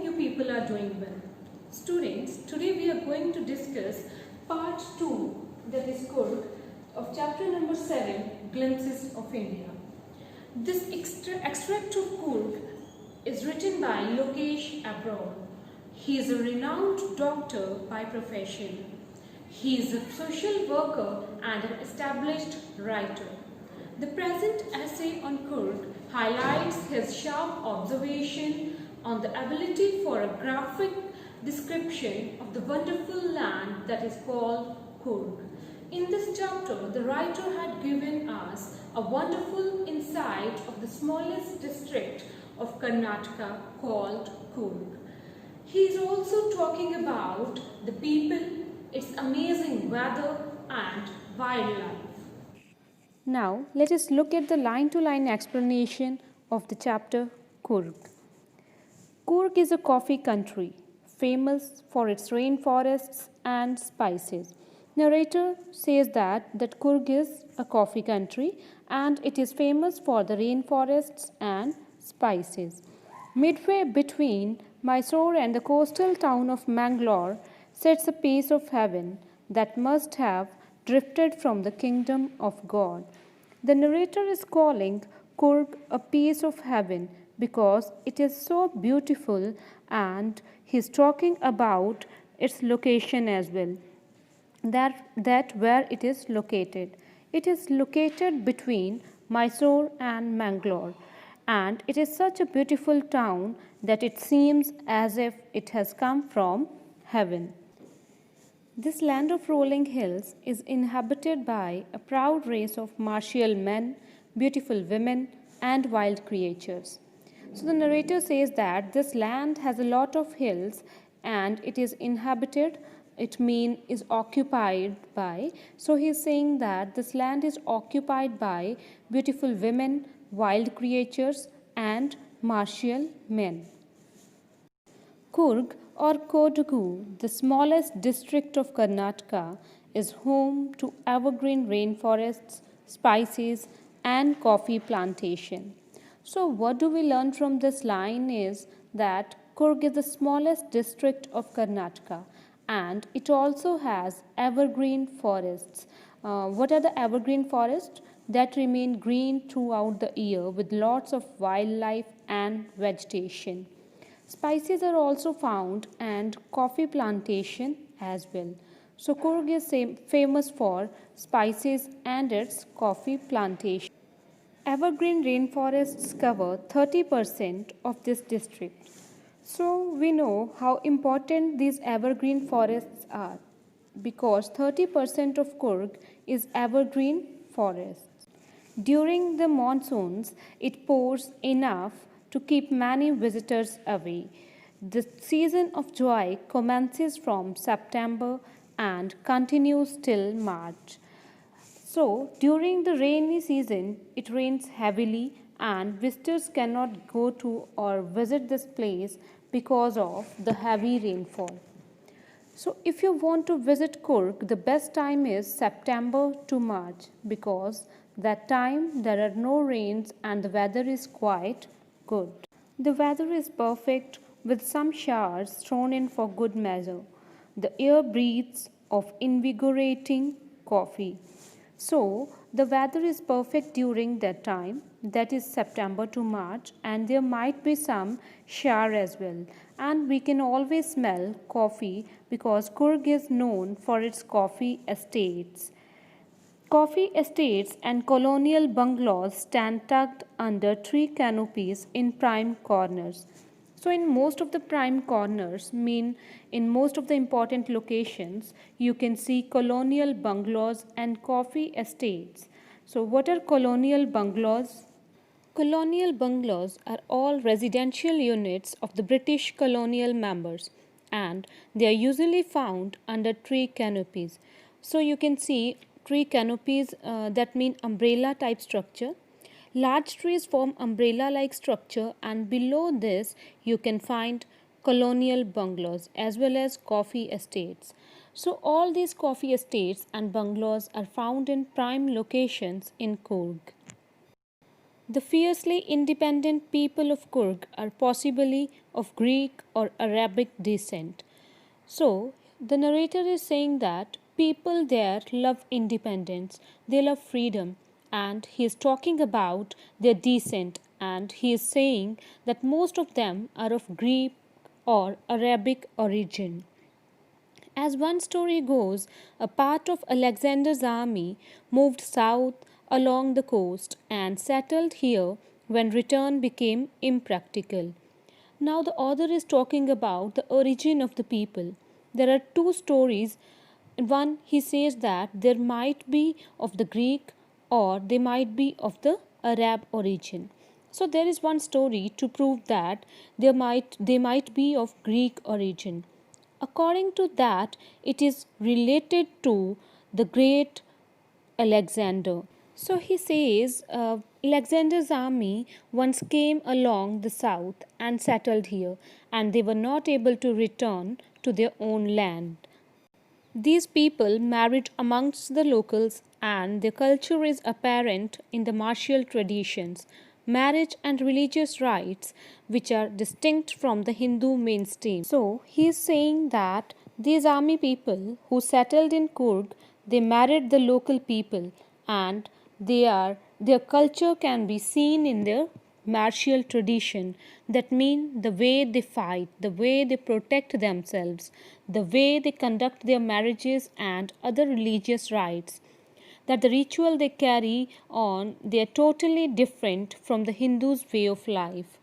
you people are doing well. Students, today we are going to discuss part 2, that is Kurg, of chapter number 7, Glimpses of India. This extract of Kurg is written by Lokesh Abrol. He is a renowned doctor by profession. He is a social worker and an established writer. The present essay on Kurg highlights his sharp observation on the ability for a graphic description of the wonderful land that is called Kurg. In this chapter, the writer had given us a wonderful insight of the smallest district of Karnataka called Kurg. He is also talking about the people, its amazing weather and wildlife. Now, let us look at the line-to-line explanation of the chapter Kurg. Kurg is a coffee country, famous for its rainforests and spices. Narrator says that Kurg is a coffee country and it is famous for the rainforests and spices. Midway between Mysore and the coastal town of Mangalore sits a piece of heaven that must have drifted from the kingdom of God. The narrator is calling Kurg a piece of heaven because it is so beautiful, and he is talking about its location as well. That where it is located. It is located between Mysore and Mangalore, and it is such a beautiful town that it seems as if it has come from heaven. This land of rolling hills is inhabited by a proud race of martial men, beautiful women, and wild creatures. So the narrator says that this land has a lot of hills and it is inhabited, it means is occupied by. So he is saying that this land is occupied by beautiful women, wild creatures, and martial men. Kurg or Kodagu, the smallest district of Karnataka, is home to evergreen rainforests, spices, and coffee plantation. So what do we learn from this line is that Kurg is the smallest district of Karnataka and it also has evergreen forests. What are the evergreen forests? That remain green throughout the year with lots of wildlife and vegetation. Spices are also found and coffee plantation as well. So Kurg is famous for spices and its coffee plantation. Evergreen rainforests cover 30% of this district. So we know how important these evergreen forests are because 30% of Kurg is evergreen forests. During the monsoons, it pours enough to keep many visitors away. The season of joy commences from September and continues till March. So, during the rainy season, it rains heavily and visitors cannot go to or visit this place because of the heavy rainfall. So, if you want to visit Kurg, the best time is September to March because that time there are no rains and the weather is quite good. The weather is perfect with some showers thrown in for good measure. The air breathes of invigorating coffee. So, the weather is perfect during that time, that is September to March, and there might be some shower as well. And we can always smell coffee because Kurg is known for its coffee estates. Coffee estates and colonial bungalows stand tucked under tree canopies in prime corners. So in most of the prime corners, in most of the important locations, you can see colonial bungalows and coffee estates. So what are colonial bungalows? Colonial bungalows are all residential units of the British colonial members and they are usually found under tree canopies. So you can see tree canopies that mean umbrella type structure. Large trees form umbrella-like structure and below this you can find colonial bungalows as well as coffee estates. So all these coffee estates and bungalows are found in prime locations in Kurg. The fiercely independent people of Kurg are possibly of Greek or Arabic descent. So, the narrator is saying that people there love independence, they love freedom, and he is talking about their descent, and he is saying that most of them are of Greek or Arabic origin. As one story goes, a part of Alexander's army moved south along the coast and settled here when return became impractical. Now, the author is talking about the origin of the people. There are two stories. One, he says that there might be of the Greek or they might be of the Arab origin. So there is one story to prove that they might be of Greek origin. According to that, it is related to the great Alexander. So he says Alexander's army once came along the south and settled here, and they were not able to return to their own land. These people married amongst the locals, and their culture is apparent in the martial traditions, marriage, and religious rites, which are distinct from the Hindu mainstream. So, he is saying that these army people who settled in Kurg, they married the local people, and their culture can be seen in their martial tradition. That means the way they fight, the way they protect themselves, the way they conduct their marriages and other religious rites, that the ritual they carry on, they are totally different from the Hindus' way of life.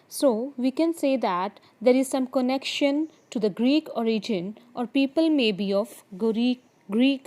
So we can say that there is some connection to the Greek origin, or people may be of Greek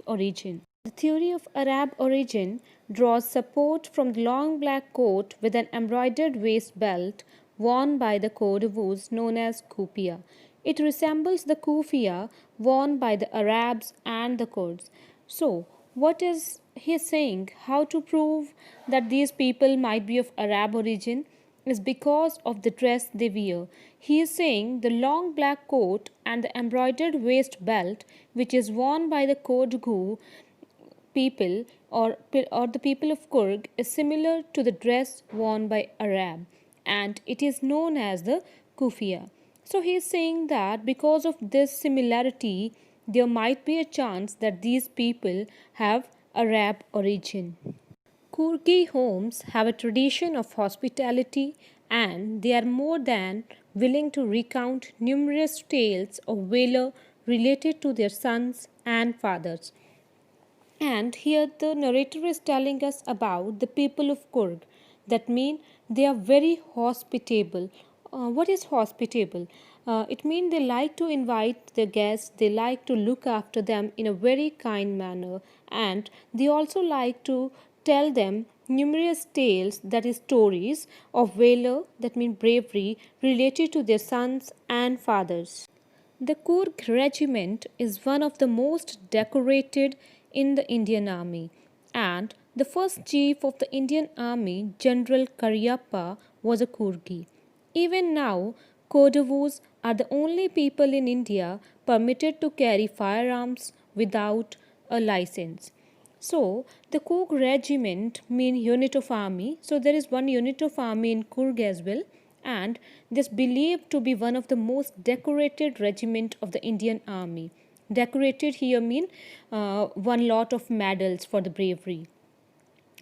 origin. The theory of Arab origin draws support from the long black coat with an embroidered waist belt worn by the Cordovos known as kufiya. It resembles the kufiya worn by the Arabs and the Kurds. So, what is he saying? How to prove that these people might be of Arab origin? Is because of the dress they wear. He is saying the long black coat and the embroidered waist belt, which is worn by the Kodgu people or the people of Kurg, is similar to the dress worn by Arab, and it is known as the kufiya. So he is saying that because of this similarity, there might be a chance that these people have Arab origin. Kurgi homes have a tradition of hospitality, and they are more than willing to recount numerous tales of valor related to their sons and fathers. And here the narrator is telling us about the people of Kurg. That means they are very hospitable. What is hospitable? It means they like to invite their guests, they like to look after them in a very kind manner, and they also like to tell them numerous tales, that is, stories of valor, that means bravery, related to their sons and fathers. The Kurg regiment is one of the most decorated in the Indian Army, and the first chief of the Indian Army, General Cariappa, was a Kurgi. Even now, Kodavus are the only people in India permitted to carry firearms without a license. So, the Kurg regiment mean unit of army. So, there is one unit of army in Kurg as well, and this believed to be one of the most decorated regiment of the Indian army. Decorated here mean one lot of medals for the bravery.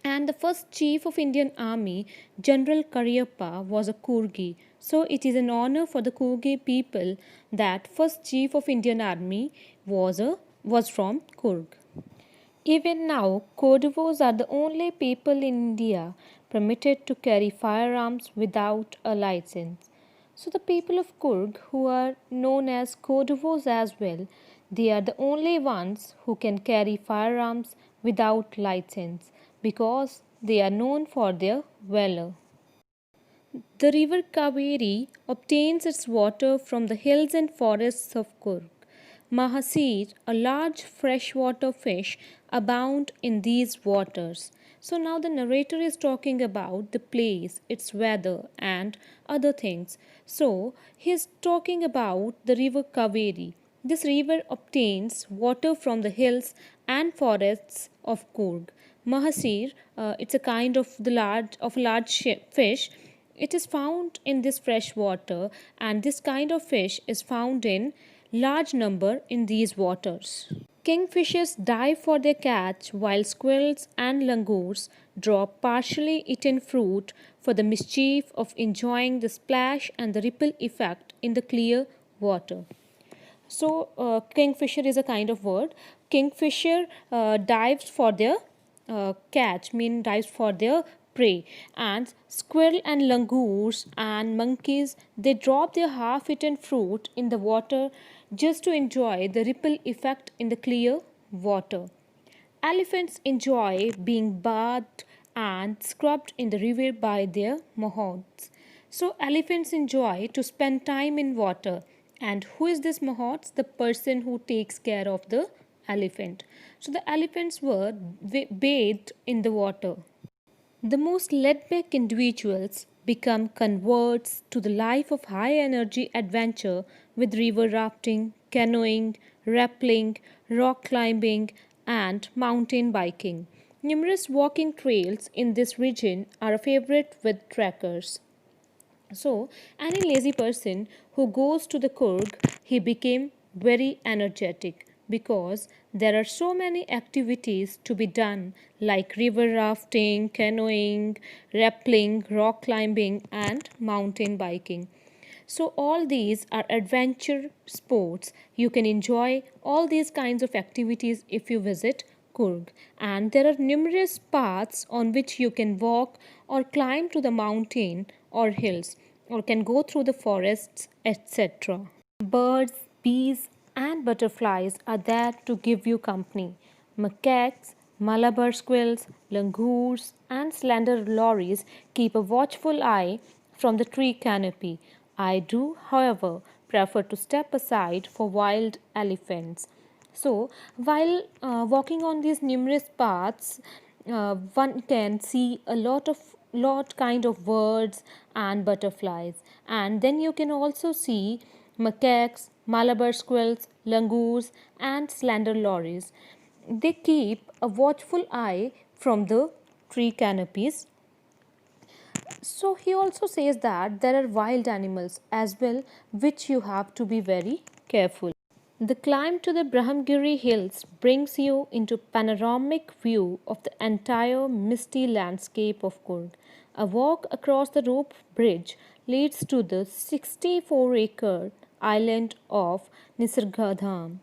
And the first chief of Indian army, General Cariappa, was a Kurgi. So it is an honor for the Kurgi people that first chief of Indian army was from Kurg. Even now, Kodavos are the only people in India permitted to carry firearms without a license. So the people of Kurg, who are known as Kodavos as well, they are the only ones who can carry firearms without license because they are known for their valor. The river Kaveri obtains its water from the hills and forests of Kurg. Mahasir, a large freshwater fish, abound in these waters. So now the narrator is talking about the place, its weather, and other things. So he is talking about the river Kaveri. This river obtains water from the hills and forests of Kurg. Mahasir, it's a kind of large fish. It is found in this fresh water, and this kind of fish is found in large number in these waters. Kingfishers dive for their catch while squirrels and langurs drop partially eaten fruit for the mischief of enjoying the splash and the ripple effect in the clear water. So, kingfisher is a kind of word. Kingfisher dives for their catch, mean dives for their prey, and squirrel and langurs and monkeys, they drop their half-eaten fruit in the water just to enjoy the ripple effect in the clear water. Elephants enjoy being bathed and scrubbed in the river by their mahots. So, elephants enjoy to spend time in water. And who is this mahots? The person who takes care of the elephant. So, the elephants were bathed in the water. The most laid-back individuals become converts to the life of high-energy adventure with river rafting, canoeing, rappelling, rock climbing, and mountain biking. Numerous walking trails in this region are a favorite with trekkers. So, any lazy person who goes to the Kurg, he became very energetic because there are so many activities to be done like river rafting, canoeing, rappelling, rock climbing, and mountain biking. So, all these are adventure sports. You can enjoy all these kinds of activities if you visit Kurg. And there are numerous paths on which you can walk or climb to the mountain or hills or can go through the forests, etc. Birds, bees, and butterflies are there to give you company. Macaques, Malabar squirrels, langurs, and slender lories keep a watchful eye from the tree canopy. I do, however, prefer to step aside for wild elephants. So, while walking on these numerous paths, one can see a lot kind of birds and butterflies, and then you can also see macaques, Malabar squirrels, langurs, and slender lories. They keep a watchful eye from the tree canopies. So he also says that there are wild animals as well, which you have to be very careful. The climb to the Brahmagiri hills brings you into panoramic view of the entire misty landscape of Kurg. A walk across the rope bridge leads to the 64-acre island of Nisargadham.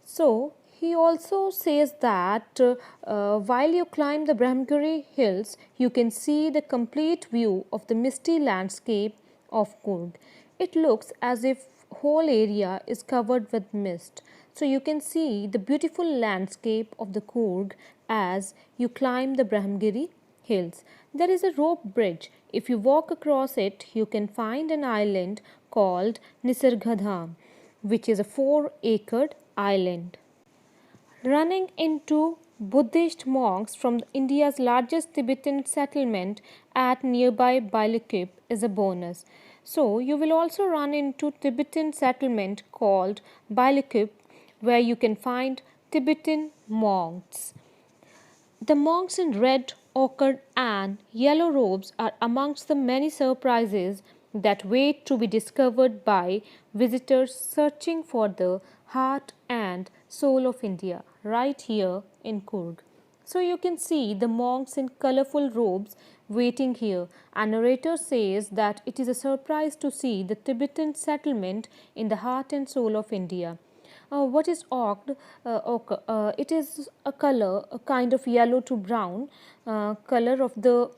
So, he also says that while you climb the Brahmagiri hills, you can see the complete view of the misty landscape of Kurg. It looks as if whole area is covered with mist. So you can see the beautiful landscape of the Kurg as you climb the Brahmagiri hills. There is a rope bridge. If you walk across it, you can find an island called Nisargadham, which is a 4-acre island. Running into Buddhist monks from India's largest Tibetan settlement at nearby Balikip is a bonus. So you will also run into Tibetan settlement called Balikip, where you can find Tibetan monks. The monks in red, ochre, and yellow robes are amongst the many surprises that wait to be discovered by visitors searching for the heart and soul of India right here in Kurg. So you can see the monks in colorful robes waiting here. A narrator says that it is a surprise to see the Tibetan settlement in the heart and soul of India. What is ochre? Ochre? It is a color, a kind of yellow to brown color of the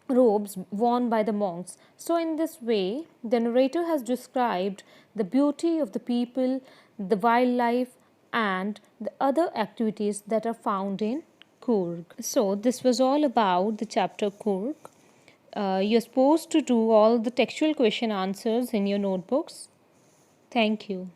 robes worn by the monks. So, in this way, the narrator has described the beauty of the people, the wildlife, and the other activities that are found in Kurg. So, this was all about the chapter Kurg. You're supposed to do all the textual question answers in your notebooks. Thank you.